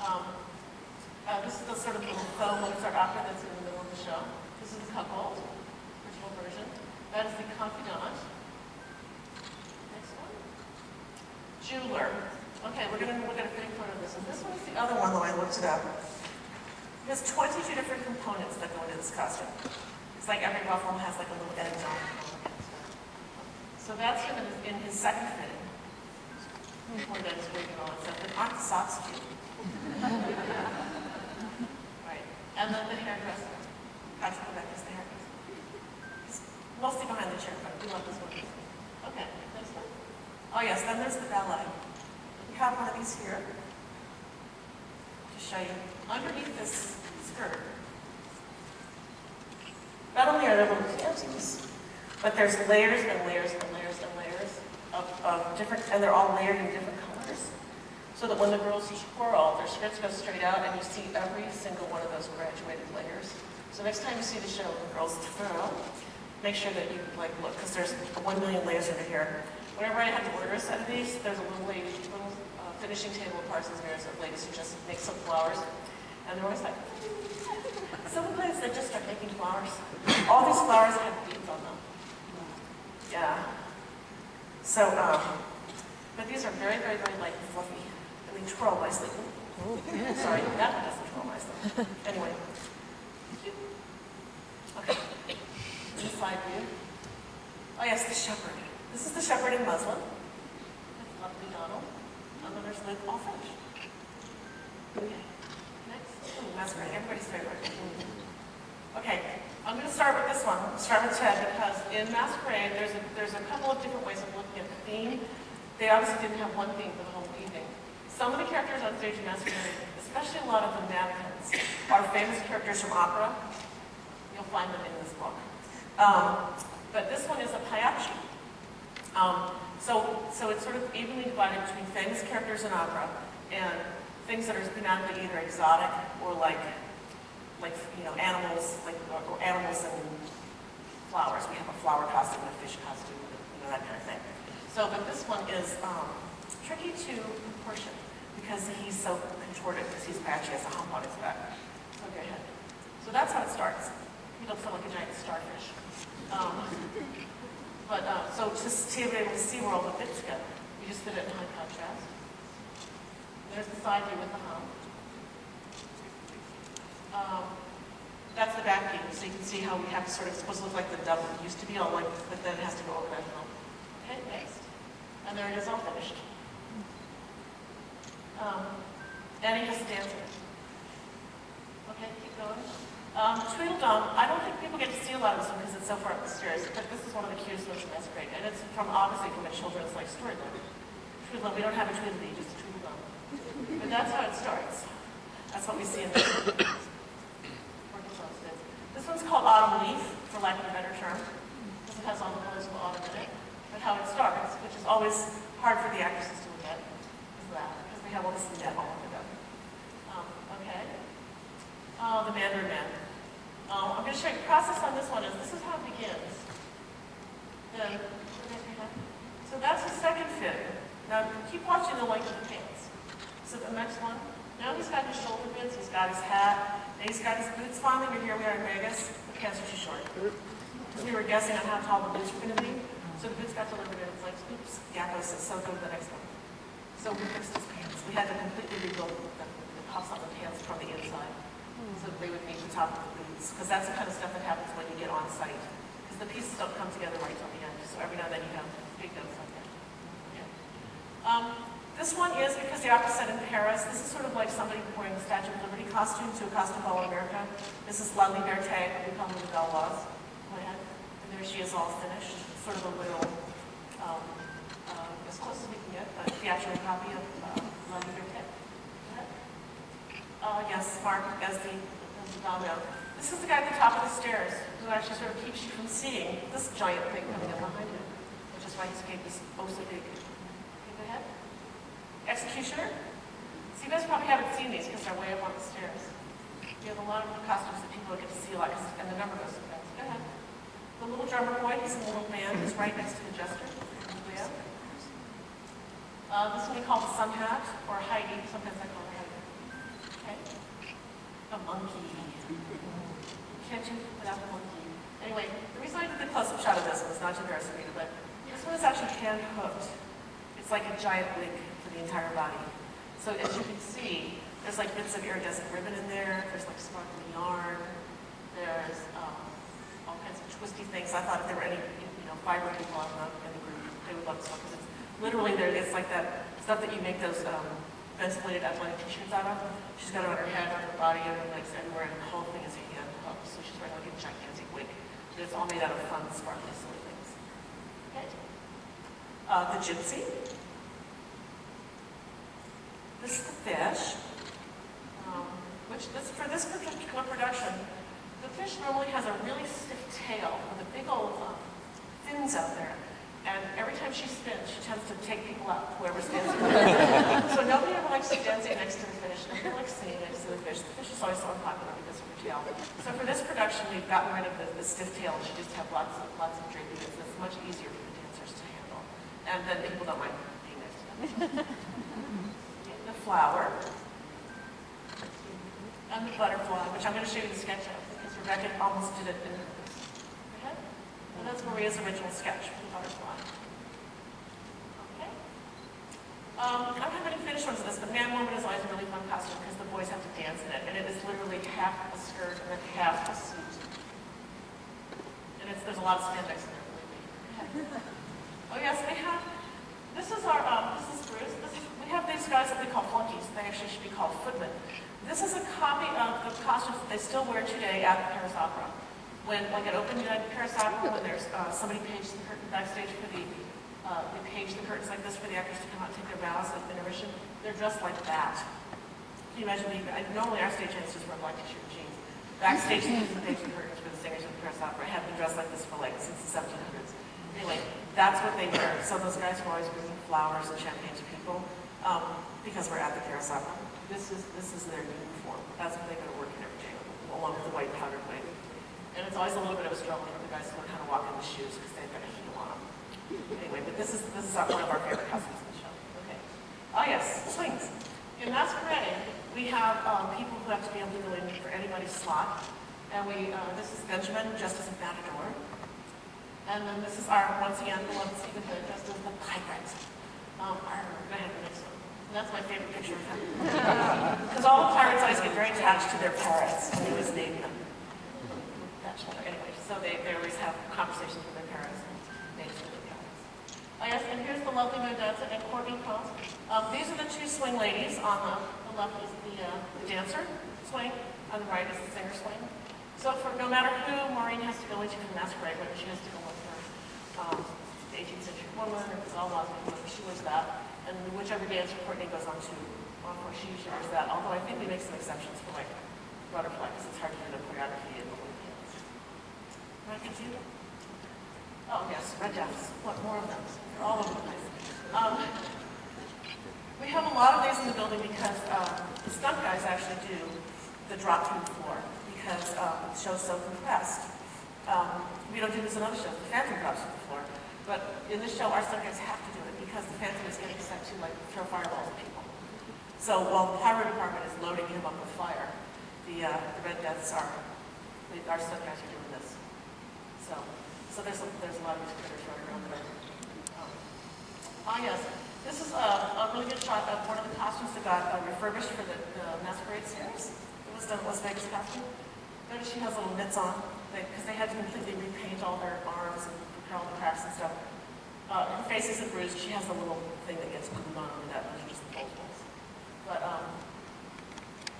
Um, this is the sort of little faux Mozart opera that's in the middle of the show. This is the cuckold, original version. That is the confidant. Next one. Jeweler. Okay, we're going to look at a fitting photo of this. And this one is the other one, though I looked it up. It has 22 different components that go into this costume. It's like every buffalo has like a little edge on it. So that's him in his second fitting. Before that is wig and all that stuff. But aren't the socks cute? Right. And then the hairdresser. Practical Beck is the hairdresser. He's mostly behind the chair, but we love this one. Okay, next one. Oh yes, then there's the ballet. We have one of these here to show you. Underneath this skirt, not only are there little panties, but there's layers and layers and layers and layers of different, and they're all layered in different colors. So that when the girls twirl, their skirts go straight out and you see every single one of those graduated layers. So next time you see the show, the girls twirl, make sure that you like look, because there's 1 million layers under here. Whenever I have to order a set of these, there's a little finishing table of Parsons Mirrors of ladies who just make some flowers. And they're always like, some places they just start making flowers. All these flowers have beads on them. Yeah. So, but these are very, very, very light and fluffy. And they twirl nicely. Sorry, that one doesn't twirl nicely. Anyway. Okay. Inside view. Oh yes, the shepherd. This is the shepherd in muslin. That's lovely Donald. And then there's Luke all French. Okay. Masquerade, everybody's favorite. Okay, I'm going to start with this one. Start with Ted, because in Masquerade, there's a couple of different ways of looking at the theme. They obviously didn't have one theme for the whole evening. Some of the characters on stage in Masquerade, especially a lot of the mannequins, are famous characters from opera. You'll find them in this book. But this one is a pagliacci. So it's sort of evenly divided between famous characters in opera and things that are thematically either exotic or like you know, animals, or animals and flowers. We have a flower costume and a fish costume, you know, that kind of thing. So, but this one is tricky to proportion because he's so contorted, because he's actually has a hump on his back. So go ahead. So that's how it starts. He looks like a giant starfish. So to be able to see where all the bits go, you just fit it in high contrast. There's the side view with the hump. That's the back view, so you can see how we have to sort of, it's supposed to look like the double used to be, all like, but then it has to go over that hump. Okay, next. And there it is all finished. And he has to dance it. Okay, keep going. Tweedledum, I don't think people get to see a lot of this one because it's so far up the stairs, but this is one of the cutest ones in Masquerade, and it's from, obviously, from a children's like storybook. Tweedledum, we don't have a Tweedledee, just a Tweedledum. But that's how it starts. That's what we see in this one. This one's called Autumn Leaf, for lack of a better term, because it has all the colors of autumn in it. But how it starts, which is always hard for the actresses to look at, is that, because they have all this net all over them. Okay. The Mandarin Man. I'm going to show you the process on this one. This is how it begins. Then, so that's the second fit. Now keep watching the length of the pants. So the next one, now he's got his shoulder bits, he's got his hat, and he's got his boots finally, but here we are in Vegas. The pants are too short. Because we were guessing on how tall the boots were going to be. So the boots got delivered and it's like, oops, Yakko says, so go to the next one. So we fixed his pants. We had to completely rebuild the puffs on the pants from the inside. So they would meet the top of the boots. Because that's the kind of stuff that happens when you get on site. Because the pieces don't come together right till the end. So every now and then you have big notes like that. Yeah. This one is, because the opera's set in Paris, this is sort of like somebody wearing the Statue of Liberty costume to a costume ball in America. This is La Liberté, what we call her the Gauloise. Go ahead. And there she is all finished. Sort of a little, as close as we can get, a theatrical copy of La Liberté. Yes, Mark, as the domino. This is the guy at the top of the stairs who actually sort of keeps you from seeing this giant thing coming up behind him, which is why his cape is oh so big. Okay, go ahead. Executioner. So you guys probably haven't seen these because they're way up on the stairs. You have a lot of costumes that people don't get to see a lot, and the number goes so fast. Go ahead. The little drummer boy, he's in the little band, he's right next to the jester. This one we call the sun hat, or Heidi. Sometimes I call her Heidi. Okay. A monkey. Can't you put out a monkey? Anyway, the reason I did the close-up shot of this was not to embarrass you, but this one is actually hand-hooked. It's like a giant wig for the entire body. So as you can see, there's like bits of iridescent ribbon in there. There's like sparkly yarn. There's all kinds of twisty things. I thought if there were any, fiber people in the group, they would love this one because it's literally there. It's like that stuff that you make those ventilated athletic t-shirts out of. She's got it on her head, on her body, on her legs, everywhere, and the whole thing is hand hooked. So she's wearing like a gigantic wig. But it's all made out of fun, sparkly, silly things. Okay. The gypsy. This is the fish. For this particular production, the fish normally has a really stiff tail with a big old fins out there. And every time she spins, she tends to take people out, whoever stands with her. So nobody ever likes dancing next to the fish. Nobody likes singing next to the fish. The fish is always so unpopular because of her tail. So for this production, we've gotten rid of the stiff tail, and she just have lots of draping bits. It's much easier for the dancers to handle. And then people don't mind being next to them. The flower. And the butterfly, which I'm going to show you the sketch of, because Rebecca almost did it in her head. And that's Maria's original sketch for the butterfly. Okay. I don't have any finished ones of this, but Man Woman is always a really fun costume because the boys have to dance in it, and it is literally half a skirt and then half a suit. And there's a lot of spandex in there, believe me. Oh yes, we have. This is Bruce. We have these guys that we call flunkies. They actually should be called footmen. This is a copy of the costumes that they still wear today at the Paris Opera. When, like at Open Night Paris Opera, when there's somebody paged the curtain backstage for they page the curtains like this for the actors to come out and take their bows at intermission, they're dressed like that. Can you imagine normally our stage hands just wear black t-shirt and jeans. Backstage, the page the curtains for the singers of the Paris Opera have been dressed like this for since the 1700s. Anyway, that's what they wear. So those guys were always bringing flowers and champagne to people because we're at the Paris Opera. This is their uniform. That's what they go to work in every day, along with the white powdered wig. And it's always a little bit of a struggle for the guys who learn how to walk in the shoes because they've got a heel on them. Anyway, but this is one of our favorite costumes in the show. Okay. Oh yes, swings. In Masquerade, we have people who have to be able to go in for anybody's slot. And this is Benjamin, dressed as a matador. And then this is once again, beloved Stephen Hood, dressed as the pirate. Go ahead, the next one. And that's my favorite picture of him. Because all the pirates always get very attached to their parrots, and they always name them. Anyway, so they always have conversations with their parents and names for their parents. Oh yes, and here's the lovely Modesta and Courtney Combs. These are the two swing ladies. On the left is the dancer swing, on the right is the singer swing. So for no matter who Maureen has to go into the Masquerade, whether she has to go with her the 18th century woman or the Alma's woman, she wears that. And whichever dancer Courtney goes on to, she usually wears that. Although I think we make some exceptions for like butterfly because it's hard to do the choreography in the Olympians. Can I continue? Oh yes, red deaths. What more of them? They're all over the place. We have a lot of these in the building because the stunt guys actually do the drop through the floor because the show's so compressed. We don't do this in other shows. The Phantom drops through the floor. But in this show, our stunt guys have to do it because the Phantom is getting set to throw fireballs at people. So while the pyro department is loading him up with fire, the Red Deaths our stunt guys are doing this. So there's a lot of these critters running around there. Yes, this is a really good shot of one of the costumes that got refurbished for the Masquerade series. It was done in Las Vegas costume. Notice she has little mitts on because they had to completely repaint all their arms and all the cracks and stuff. Her face isn't bruised. She has a little thing that gets glued on that. Those are just the holes. But